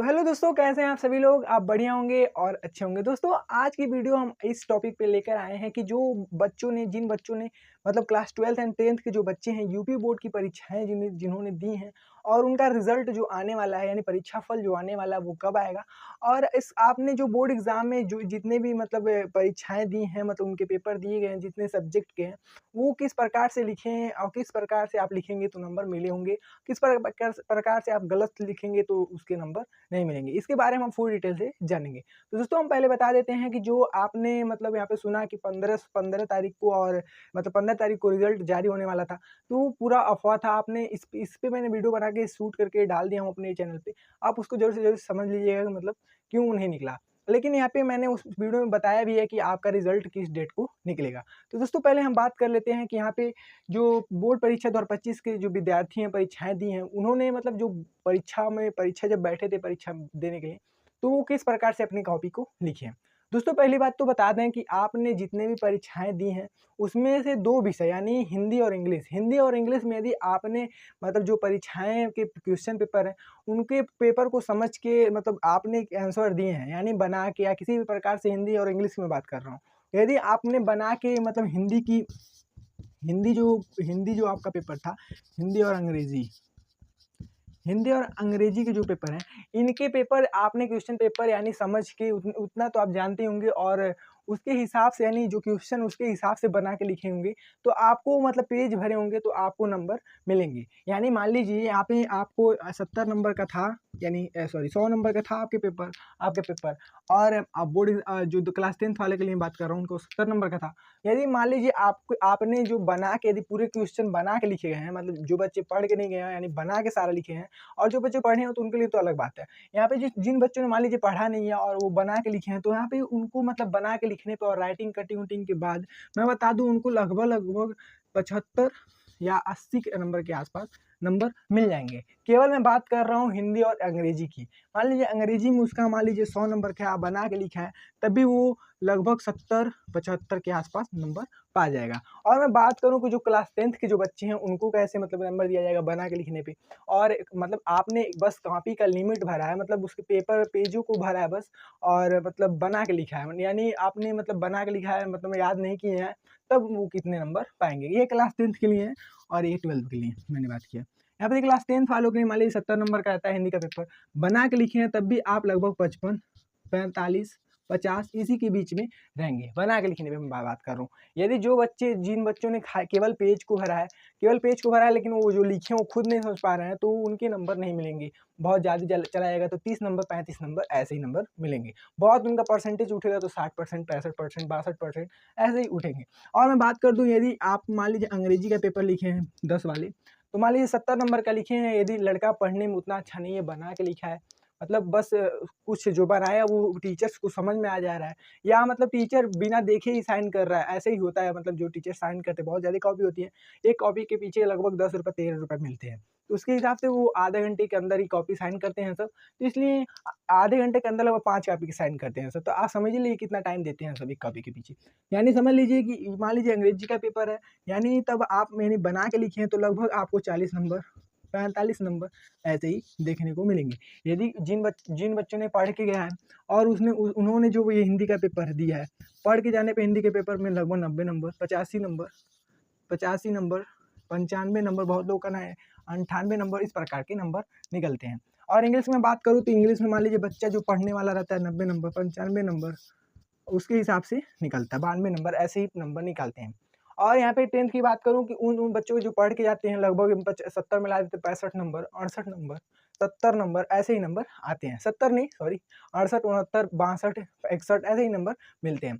तो हेलो दोस्तों, कैसे हैं आप सभी लोग। आप बढ़िया होंगे और अच्छे होंगे। दोस्तों आज की वीडियो हम इस टॉपिक पे लेकर आए हैं कि जिन बच्चों ने मतलब क्लास 12th एंड 10th के जो बच्चे हैं यूपी बोर्ड की परीक्षाएं जिन्होंने दी हैं और उनका रिजल्ट जो आने वाला है यानी परीक्षा फल जो आने वाला है वो कब आएगा। और इस आपने जो बोर्ड एग्जाम में जो जितने भी मतलब परीक्षाएं दी हैं, मतलब उनके पेपर दिए गए हैं जितने सब्जेक्ट के हैं, वो किस प्रकार से लिखे हैं और किस प्रकार से आप लिखेंगे तो नंबर मिले होंगे, किस प्रकार से आप गलत लिखेंगे तो उसके नंबर नहीं मिलेंगे। इसके बारे में हम फुल डिटेल से जानेंगे। तो दोस्तों हम पहले बता देते हैं कि जो आपने मतलब यहाँ पे सुना कि 15 तारीख को और मतलब 15 तारीख को रिजल्ट जारी होने वाला था, तो वो पूरा अफ़वाह था। आपने इस पे मैंने वीडियो बना के शूट करके डाल दिया हूँ अपने चैनल पे। आप उसको ज़रूर से ज़रूर समझ लीजिएगा कि मतलब क्यों नहीं निकला। लेकिन यहाँ पे मैंने उस वीडियो में बताया भी है कि आपका रिजल्ट किस डेट को निकलेगा। तो दोस्तों पहले हम बात कर लेते हैं कि यहाँ पे जो बोर्ड परीक्षा 2025 के जो विद्यार्थी हैं परीक्षाएँ दी हैं, उन्होंने मतलब जो परीक्षा जब बैठे थे परीक्षा देने के लिए, तो वो किस प्रकार से अपनी कॉपी को लिखे हैं। दोस्तों पहली बात तो बता दें कि आपने जितने भी परीक्षाएँ दी हैं, उसमें से 2 विषय यानी हिंदी और इंग्लिश में यदि आपने मतलब जो परीक्षाएँ के क्वेश्चन पेपर हैं, उनके पेपर को समझ के मतलब आपने आंसर दिए हैं, यानी बना के या किसी भी प्रकार से हिंदी और इंग्लिश में बात कर रहा हूँ। यदि आपने बना के मतलब हिंदी जो आपका पेपर था, हिंदी और अंग्रेजी के जो पेपर हैं, इनके पेपर आपने क्वेश्चन पेपर यानी समझ के उतना तो आप जानते होंगे और उसके हिसाब से यानी जो क्वेश्चन उसके हिसाब से बना के लिखे होंगे, तो आपको मतलब पेज भरे होंगे तो आपको नंबर मिलेंगे। यानी मान लीजिए यहाँ पे आपको 70 नंबर का था, यानी सॉरी 100 नंबर का था आपके पेपर और जो क्लास 10th वाले के लिए बात कर रहा हूँ, उनको 70 नंबर का था। यदि मान लीजिए आपने जो बना के यदि पूरे क्वेश्चन बना के लिखे गए हैं, मतलब जो बच्चे पढ़ के नहीं गए हैं यानी बना के सारा लिखे हैं, और जो बच्चे पढ़े हैं तो उनके लिए तो अलग बात है। यहाँ पे जिन बच्चों ने मान लीजिए पढ़ा नहीं है और वो बना के लिखे हैं, तो यहाँ पे उनको मतलब बना के लिखने पे और राइटिंग कटिंग के बाद मैं बता दूं उनको लगभग 75 या 80 के नंबर के आसपास नंबर मिल जाएंगे। केवल मैं बात कर रहा हूँ हिंदी और अंग्रेजी की। मान लीजिए अंग्रेजी में उसका मान लीजिए 100 नंबर का बना के लिखा है, तब भी वो लगभग 70-75 के आसपास नंबर पा जाएगा। और मैं बात करूँ कि जो क्लास 10th के जो बच्चे हैं उनको कैसे मतलब नंबर दिया जाएगा बना के लिखने पे, और मतलब आपने बस कॉपी का लिमिट भरा है, मतलब उसके पेपर पेजों को भरा है बस, और मतलब बना के लिखा है, यानी आपने मतलब बना के लिखा है, मतलब याद नहीं किए हैं, तब वो कितने नंबर पाएंगे। ये क्लास 10th के लिए है और ये 12th के लिए मैंने बात किया। यहाँ पे क्लास 10th वालों के लिए मान लीजिए 70 नंबर का रहता है हिंदी का पेपर, बना के लिखे हैं तब भी आप लगभग 55, 45, 50 इसी के बीच में रहेंगे। बना के लिखने पे मैं बात कर रहा हूँ। यदि जिन बच्चों ने केवल पेज को भरा है लेकिन वो जो लिखे वो खुद नहीं समझ पा रहे हैं, तो उनके नंबर नहीं मिलेंगे। बहुत ज़्यादा चला जाएगा तो 30 नंबर 35 नंबर ऐसे ही नंबर मिलेंगे। बहुत उनका परसेंटेज उठेगा तो 60%, 65%, 62% ऐसे ही उठेंगे। और मैं बात कर दूँ यदि आप मान लीजिए अंग्रेजी का पेपर लिखे हैं 10 वाले, तो मान लीजिए 70 नंबर का लिखे हैं, यदि लड़का पढ़ने में उतना अच्छा नहीं है, बना के लिखा है, मतलब बस कुछ जो बनाया वो टीचर्स को समझ में आ जा रहा है, या मतलब टीचर बिना देखे ही साइन कर रहा है, ऐसे ही होता है। मतलब जो टीचर साइन करते हैं, बहुत ज़्यादा कॉपी होती है, एक कॉपी के पीछे लगभग 10 रुपये 13 रुपये मिलते हैं, तो उसके हिसाब से वो आधे घंटे के अंदर ही कॉपी साइन करते हैं सब। तो इसलिए आधे घंटे के अंदर लगभग 5 कॉपी की साइन करते हैं सब। तो आप समझ लीजिए कितना टाइम देते हैं सब एक कॉपी के पीछे। यानी समझ लीजिए कि मान लीजिए अंग्रेजी का पेपर है, यानी तब आप मैंने बना के लिखे हैं तो लगभग आपको 40 नंबर, 45 नंबर ऐसे ही देखने को मिलेंगे। यदि जिन बच्चों ने पढ़ के गया है और उन्होंने जो ये हिंदी का पेपर दिया है, पढ़ के जाने पे हिंदी के पेपर में लगभग 90 नंबर, 85 नंबर, 95 नंबर, बहुत लोगों का ना है 98 नंबर, इस प्रकार के नंबर निकलते हैं। और इंग्लिश में बात करूँ तो इंग्लिश में मान लीजिए बच्चा जो पढ़ने वाला रहता है 90 नंबर, 95 नंबर, उसके हिसाब से निकलता है, 92 नंबर ऐसे ही नंबर निकालते हैं। और यहाँ पे 10th की बात करूँ कि उन बच्चों को जो पढ़ के जाते हैं लगभग 70 मिला देते 65 नंबर, 68 नंबर, 70 नंबर ऐसे ही नंबर आते हैं। 70 नहीं सॉरी 68, 69, 62, 61 ऐसे ही नंबर मिलते हैं।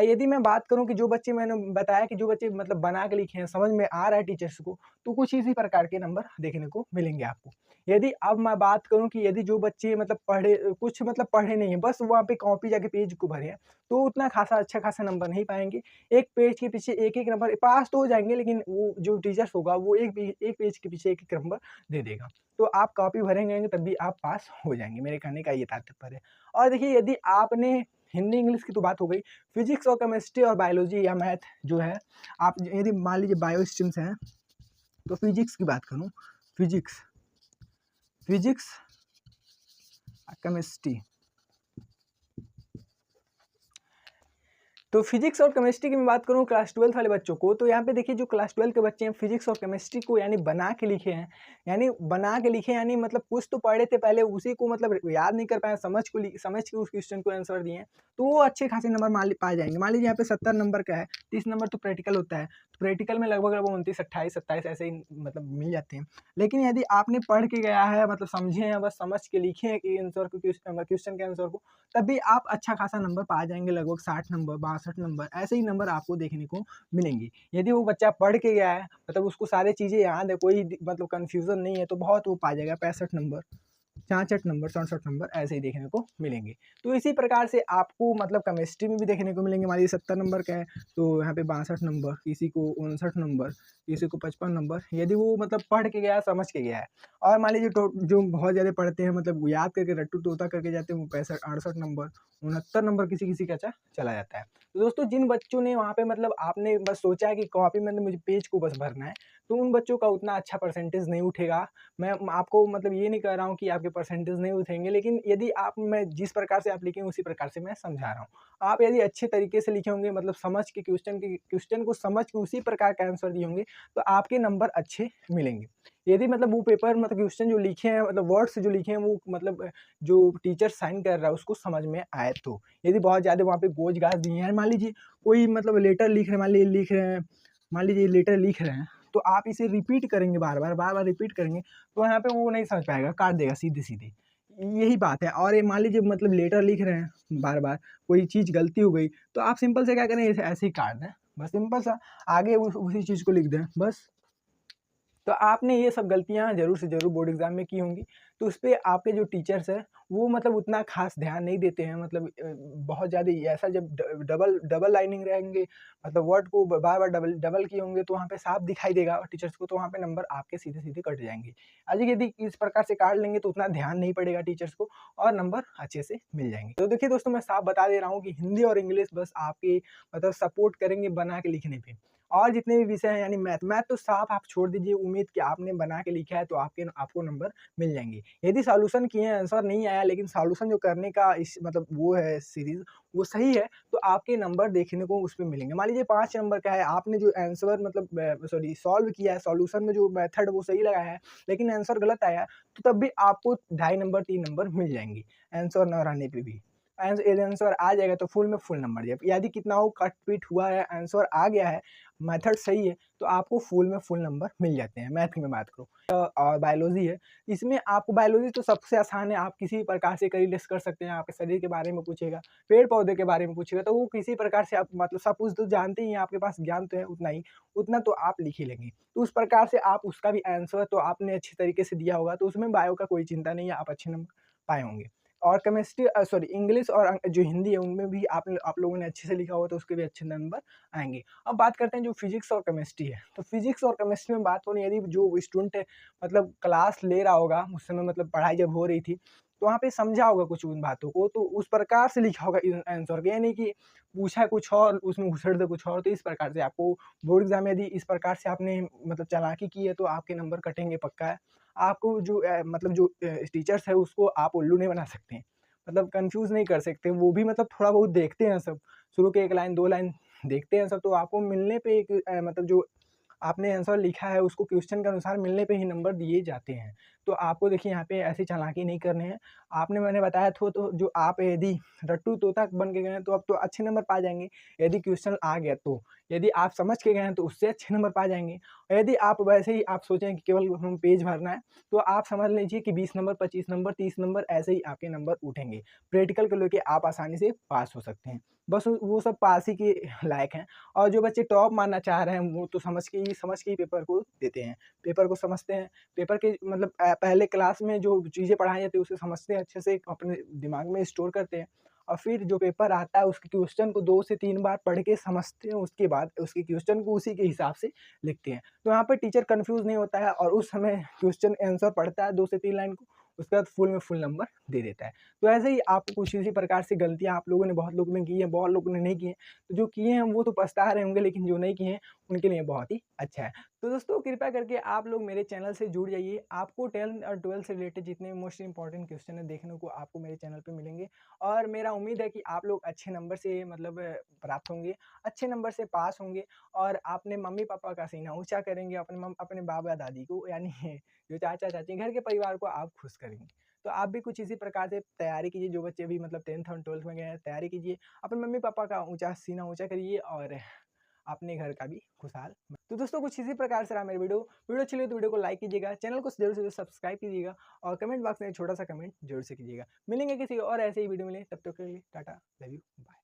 यदि मैं बात करूँ कि जो बच्चे मैंने बताया कि जो बच्चे मतलब बना के लिखे हैं, समझ में आ रहा है टीचर्स को, तो कुछ इसी प्रकार के नंबर देखने को मिलेंगे आपको। यदि अब मैं बात करूँ कि यदि जो बच्चे मतलब पढ़े नहीं हैं, बस वहाँ पे कॉपी जाके पेज को भरे हैं, तो उतना अच्छा खासा नंबर नहीं पाएँगे। एक पेज के पीछे एक-एक नंबर पास तो हो जाएँगे, लेकिन वो जो टीचर्स होगा वो एक पेज के पीछे एक-एक नंबर दे देगा। तो आप कॉपी भरेंगे तब भी आप पास हो जाएँगे, मेरे कहने का ये तात्पर्य है। और देखिए यदि आपने हिंदी इंग्लिश की तो बात हो गई, फिजिक्स और केमिस्ट्री और बायोलॉजी या मैथ जो है, आप यदि मान लीजिए बायो स्ट्रीम्स हैं, तो फिजिक्स की बात करूँ, फिजिक्स केमिस्ट्री। तो फिजिक्स और केमिस्ट्री की मैं बात करूँ क्लास 12 वाले बच्चों को, तो यहाँ पे देखिए जो क्लास 12 के बच्चे हैं फिजिक्स और केमिस्ट्री को यानी बना के लिखे हैं, यानी मतलब कुछ तो पढ़े थे पहले, उसी को मतलब याद नहीं कर पाए, समझ के उस क्वेश्चन को आंसर दिए हैं, तो वो अच्छे खासे नंबर पा जाएंगे। मान लीजिए यहाँ पे 70 नंबर का है, 30 नंबर तो प्रैक्टिकल होता है, तो प्रैक्टिकल में लगभग 29, 28, 27 ऐसे ही मतलब मिल जाते हैं। लेकिन यदि आपने पढ़ के गया है, मतलब समझे हैं, बस समझ के लिखे हैं कि आंसर को, क्वेश्चन के आंसर को, तब भी आप अच्छा खासा नंबर पा जाएंगे, लगभग 60 नंबर, 62 नंबर, ऐसे ही नंबर आपको देखने को मिलेंगे। यदि वो बच्चा पढ़ के गया है, मतलब उसको सारी चीज़ें याद है, कोई मतलब कन्फ्यूज़न नहीं है, तो बहुत वो पा जाएगा 65 नंबर, 66 नंबर, 67 नंबर ऐसे ही देखने को मिलेंगे। तो इसी प्रकार से आपको मतलब केमिस्ट्री में भी देखने को मिलेंगे। मान लीजिए 70 नंबर का है, तो यहाँ पे 62 नंबर, किसी को 59 नंबर, किसी को 55 नंबर, यदि वो मतलब पढ़ के गया, समझ के गया है। और मान लीजिए जो बहुत ज़्यादा पढ़ते हैं, मतलब याद करके रट्टू तोता करके जाते हैं, वो 65, 68 नंबर, 69 नंबर किसी का चला जाता है। तो दोस्तों जिन बच्चों ने वहाँ पे मतलब आपने बस सोचा है कि कॉपी में मुझे पेज को बस भरना है, तो उन बच्चों का उतना अच्छा परसेंटेज नहीं उठेगा। मैं आपको मतलब ये नहीं कह रहा हूँ कि आपके परसेंटेज नहीं उठेंगे, लेकिन यदि मैं जिस प्रकार से आप लिखे उसी प्रकार से मैं समझा रहा हूँ। आप यदि अच्छे तरीके से लिखे होंगे, मतलब समझ के क्वेश्चन को समझ के उसी प्रकार का आंसर दिए होंगे, तो आपके नंबर अच्छे मिलेंगे। यदि मतलब वो पेपर मतलब क्वेश्चन जो लिखे हैं, मतलब वर्ड्स जो लिखे हैं, वो मतलब जो टीचर साइन कर रहा है उसको समझ में आए, तो यदि बहुत ज़्यादा वहाँ पे गोज गाज दिए हैं, मान लीजिए कोई मतलब लेटर लिख रहे हैं, मान लीजिए लेटर लिख रहे हैं, तो आप इसे रिपीट करेंगे, बार बार रिपीट करेंगे, तो यहाँ पे वो नहीं समझ पाएगा, काट देगा सीधे। यही बात है। और ये मान लीजिए मतलब लेटर लिख रहे हैं, बार कोई चीज़ गलती हो गई, तो आप सिंपल से क्या करें, ऐसे ही काट दें, बस सिंपल सा आगे उसी चीज़ को लिख दें बस। तो आपने ये सब गलतियाँ ज़रूर से ज़रूर बोर्ड एग्ज़ाम में की होंगी, तो उसपे आपके जो टीचर्स हैं, वो मतलब उतना ख़ास ध्यान नहीं देते हैं, मतलब बहुत ज़्यादा ऐसा जब डबल लाइनिंग रहेंगे, मतलब वर्ड को बार-बार डबल किए होंगे, तो वहाँ पे साफ दिखाई देगा और टीचर्स को, तो वहाँ पे नंबर आपके सीधे-सीधे कट जाएँगे। यदि इस प्रकार से काट लेंगे, तो उतना ध्यान नहीं पड़ेगा टीचर्स को और नंबर अच्छे से मिल जाएँगे। तो देखिए दोस्तों, मैं साफ बता दे रहा हूँ कि हिंदी और इंग्लिश बस आपकी मतलब सपोर्ट करेंगे बना के लिखने पे। और जितने भी विषय हैं यानी मैथ तो साफ आप छोड़ दीजिए, उम्मीद कि आपने बना के लिखा है तो आपको नंबर मिल जाएँगे। यदि सॉल्यूशन किए हैं, आंसर नहीं आया, लेकिन सॉल्यूशन जो करने का इस मतलब वो है सीरीज़, वो सही है, तो आपके नंबर देखने को उसपे मिलेंगे। मान लीजिए 5 नंबर का है, आपने जो आंसर मतलब सॉल्व किया है, सॉल्यूशन में जो मेथड वो सही लगाया है, लेकिन आंसर गलत आया है, तो तब भी आपको ढाई नंबर, 3 नंबर मिल जाएँगे, आंसर ना रहने पे भी। यदि आंसर आ जाएगा तो फुल में फुल नंबर दिया। यदि कितना हो कट-पिट हुआ है, आंसर आ गया है, मेथड सही है, तो आपको फुल में फुल नंबर मिल जाते हैं। मैथ की मैं बात करूँ और बायोलॉजी है, इसमें आपको बायोलॉजी तो सबसे आसान है, आप किसी प्रकार से करीलेस कर सकते हैं, आपके शरीर के बारे में पूछेगा, पेड़-पौधे के बारे में पूछेगा, तो वो किसी प्रकार से आप मतलब सब कुछ तो जानते ही हैं, आपके पास ज्ञान तो है उतना ही, उतना तो आप लिख ही लेंगे। तो उस प्रकार से आप उसका भी आंसर तो आपने अच्छे तरीके से दिया होगा, तो उसमें बायो का कोई चिंता नहीं है, आप अच्छे नंबर पाए होंगे। और सॉरी इंग्लिश और जो हिंदी है, उनमें भी आप लोगों ने अच्छे से लिखा होगा, तो उसके भी अच्छे नंबर आएँगे। अब बात करते हैं जो फिजिक्स और केमिस्ट्री है, तो फिजिक्स और केमिस्ट्री में बात करूँ, यदि जो स्टूडेंट है मतलब क्लास ले रहा होगा, उस समय मतलब पढ़ाई जब हो रही थी, तो वहाँ पे समझा होगा कुछ उन बातों को, तो उस प्रकार से लिखा होगा आंसर को, यानी कि पूछा कुछ और, उसमें घुसेड़ दे कुछ और, तो इस प्रकार से आपको बोर्ड एग्जाम में यदि इस प्रकार से आपने मतलब चालाकी की है, तो आपके नंबर कटेंगे पक्का है। आपको जो मतलब जो टीचर्स है, उसको आप उल्लू नहीं बना सकते हैं, मतलब कन्फ्यूज़ नहीं कर सकते, वो भी मतलब थोड़ा बहुत देखते हैं सब, शुरू के 1 लाइन 2 लाइन देखते हैं सब, तो आपको मिलने पे एक मतलब जो आपने आंसर लिखा है उसको क्वेश्चन के अनुसार मिलने पे ही नंबर दिए जाते हैं। तो आपको देखिए यहाँ पे ऐसी चालाकी नहीं करने हैं। मैंने बताया तो जो आप यदि रट्टू तोता बन के गए हैं, तो अब तो अच्छे नंबर पा जाएँगे, यदि क्वेश्चन आ गया तो। यदि आप समझ के गए हैं, तो उससे अच्छे नंबर पा जाएँगे। और यदि आप वैसे ही आप सोचें कि केवल हम पेज भरना है, तो आप समझ लीजिए कि 20 नंबर, 25 नंबर, 30 नंबर ऐसे ही आपके नंबर उठेंगे। प्रैक्टिकल को लेके आप आसानी से पास हो सकते हैं। बस वो सब पास ही के लायक हैं। और जो बच्चे टॉप मारना चाह रहे हैं, वो तो समझ के ही पेपर को देते हैं। पेपर को समझते हैं, पेपर के मतलब पहले क्लास में जो चीज़ें पढ़ाई जाती है उसे समझते हैं अच्छे से, अपने दिमाग में स्टोर करते हैं, और फिर जो पेपर आता है उसके क्वेश्चन को 2 से 3 बार पढ़ के समझते हैं, उसके बाद उसके क्वेश्चन को उसी के हिसाब से लिखते हैं। तो यहाँ पे टीचर कन्फ्यूज़ नहीं होता है, और उस समय क्वेश्चन आंसर पढ़ता है 2 से 3 लाइन को, उसके बाद फुल में फुल नंबर दे देता है। तो ऐसे ही आपको कुछ इसी प्रकार से गलतियाँ आप लोगों ने, बहुत लोगों ने की हैं, बहुत लोगों ने नहीं की हैं। तो जो किए हैं वो तो पछता रहे होंगे, लेकिन जो नहीं किए हैं उनके लिए बहुत ही अच्छा है। तो दोस्तों कृपया करके आप लोग मेरे चैनल से जुड़ जाइए। आपको 10th और 12th से रिलेटेड जितने मोस्ट इंपॉर्टेंट क्वेश्चन है देखने को आपको मेरे चैनल पे मिलेंगे और मेरा उम्मीद है कि आप लोग अच्छे नंबर से मतलब प्राप्त होंगे, अच्छे नंबर से पास होंगे और अपने मम्मी-पापा का सीना ऊँचा करेंगे, अपने बाबा-दादी को यानी जो चाचा-चाची घर के परिवार को आप खुश करेंगे। तो आप भी कुछ इसी प्रकार से तैयारी कीजिए, जो बच्चे भी मतलब 10th और 12th में गए हैं तैयारी कीजिए। अपने मम्मी-पापा का सीना ऊँचा करिए और अपने घर का भी खुशहाल। तो दोस्तों कुछ इसी प्रकार से रहा मेरी वीडियो अच्छी लगी तो वीडियो को लाइक कीजिएगा, चैनल को ज़रूर से ज़रूर सब्सक्राइब कीजिएगा और कमेंट बॉक्स में छोटा सा कमेंट जरूर से कीजिएगा। मिलेंगे किसी और ऐसे ही वीडियो में, तब तक के लिए टाटा, लव यू, बाय।